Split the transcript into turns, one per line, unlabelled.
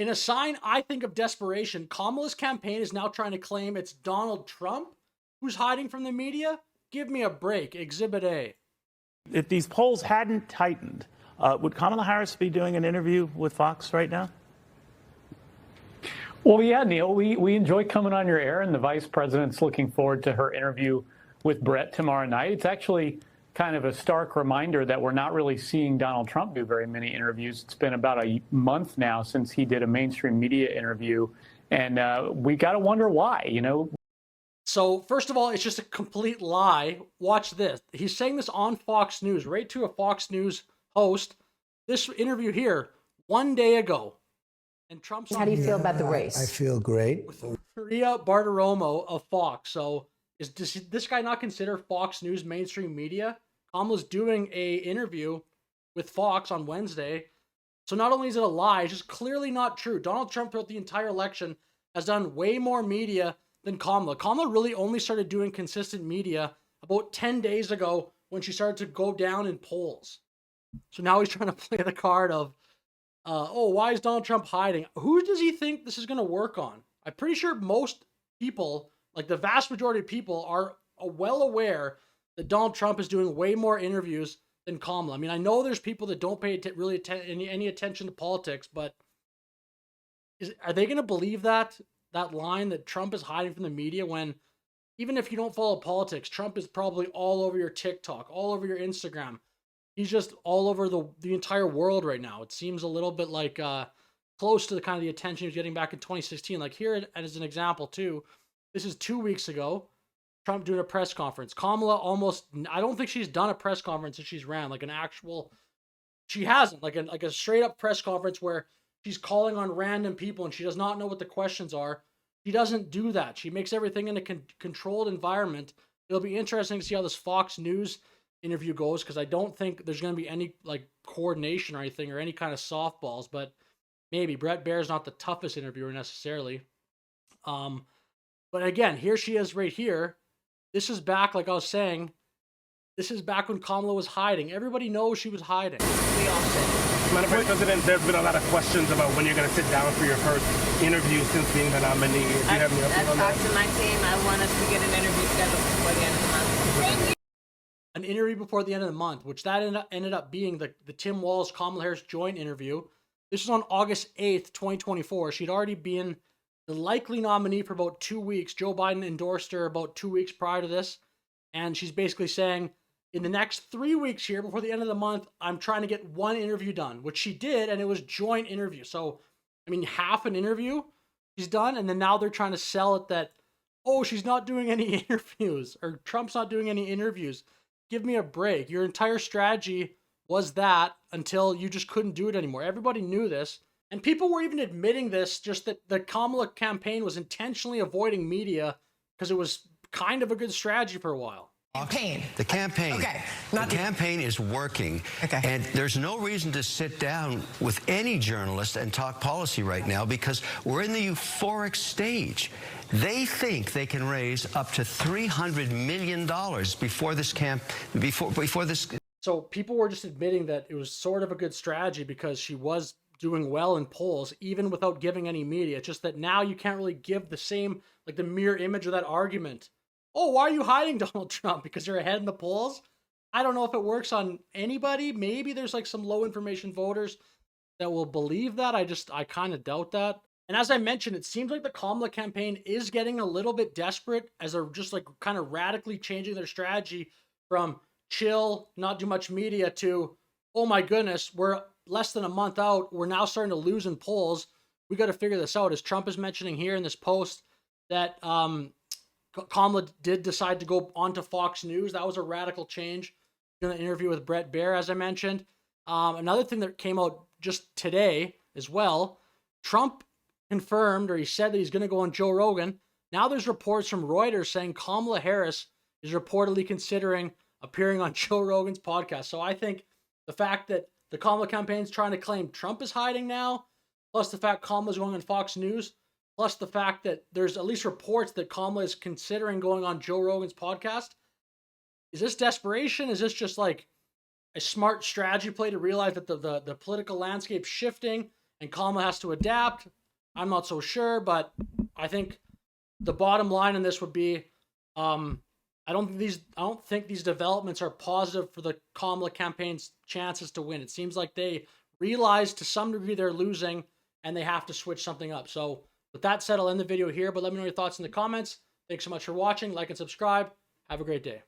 In a sign, I think, of desperation, Kamala's campaign is now trying to claim it's Donald Trump who's hiding from the media. Give me a break. Exhibit A.
If these polls hadn't tightened, would Kamala Harris be doing an interview with Fox right now?
Well, yeah, Neil, we enjoy coming on your air, and the vice president's looking forward to her interview with Brett tomorrow night. It's actually kind of a stark reminder that we're not really seeing Donald Trump do very many interviews. It's been about a month now since he did a mainstream media interview, and we got to wonder why, you know.
So, first of all, it's just a complete lie. Watch this. He's saying this on Fox News, right to a Fox News host. This interview here, 1 day ago. And Trump's
How do you feel about the race?
I feel great.
With Maria Bartiromo of Fox. So, does this guy not consider Fox News mainstream media? Kamala's doing a interview with Fox on Wednesday. So not only is it a lie, it's just clearly not true. Donald Trump throughout the entire election has done way more media than Kamala. Kamala really only started doing consistent media about 10 days ago when she started to go down in polls. So now he's trying to play the card of, why is Donald Trump hiding? Who does he think this is going to work on? I'm pretty sure most people, like the vast majority of people, are well aware that Donald Trump is doing way more interviews than Kamala. I mean, I know there's people that don't pay any attention to politics, but are they going to believe that line that Trump is hiding from the media when, even if you don't follow politics, Trump is probably all over your TikTok, all over your Instagram. He's just all over the entire world right now. It seems a little bit like close to the kind of the attention he was getting back in 2016. Like here, as an example too, this is 2 weeks ago, Trump doing a press conference. Kamala I don't think she's done a press conference since she's ran, like an actual, she hasn't, like a straight up press conference where she's calling on random people and she does not know what the questions are. She doesn't do that. She makes everything in a controlled environment. It'll be interesting to see how this Fox News interview goes, because I don't think there's going to be any like coordination or anything or any kind of softballs, but maybe. Brett Baer's not the toughest interviewer necessarily. But again, here she is right here. This is back, like I was saying, this is back when Kamala was hiding. Everybody knows she was hiding. We all say.
Madam Vice President, there's been a lot of questions about when you're going to sit down for your first interview since being the nominee. Do you have any update on that?
I've talked to my team. I want us to get an interview scheduled before the end of the month.
An interview before the end of the month, which that ended up being the Tim Walz Kamala Harris joint interview. This was on August 8th, 2024. She'd already been the likely nominee for about 2 weeks. Joe Biden endorsed her about 2 weeks prior to this. And she's basically saying, in the next 3 weeks here, before the end of the month, I'm trying to get one interview done, which she did, and it was joint interview. So, I mean, half an interview she's done, and then now they're trying to sell it that, oh, she's not doing any interviews, or Trump's not doing any interviews. Give me a break. Your entire strategy was that until you just couldn't do it anymore. Everybody knew this. And people were even admitting this, just that the Kamala campaign was intentionally avoiding media because it was kind of a good strategy for a while.
Campaign.
The campaign.
Okay.
The campaign is working.
Okay.
And there's no reason to sit down with any journalist and talk policy right now because we're in the euphoric stage. They think they can raise up to $300 million before this.
So people were just admitting that it was sort of a good strategy because she was doing well in polls, even without giving any media. It's just that now you can't really give the same, like the mirror image of that argument. Oh, why are you hiding Donald Trump? Because you're ahead in the polls? I don't know if it works on anybody. Maybe there's like some low information voters that will believe that. I kind of doubt that. And as I mentioned, it seems like the Kamala campaign is getting a little bit desperate as they're just like kind of radically changing their strategy from chill, not do much media to, oh my goodness, we're less than a month out. We're now starting to lose in polls. We got to figure this out. As Trump is mentioning here in this post that Kamala did decide to go onto Fox News. That was a radical change. In an interview with Brett Baer, as I mentioned. Another thing that came out just today as well, Trump confirmed, or he said that he's going to go on Joe Rogan. Now there's reports from Reuters saying Kamala Harris is reportedly considering appearing on Joe Rogan's podcast. So I think the fact that the Kamala campaign is trying to claim Trump is hiding now, plus the fact Kamala's going on Fox News, plus the fact that there's at least reports that Kamala is considering going on Joe Rogan's podcast. Is this desperation? Is this just like a smart strategy play to realize that the political landscape's shifting and Kamala has to adapt. I'm not so sure, but I think the bottom line in this would be, I don't think these developments are positive for the Kamala campaign's chances to win. It seems like they realize to some degree they're losing and they have to switch something up. So with that said, I'll end the video here, but let me know your thoughts in the comments. Thanks so much for watching. Like and subscribe. Have a great day.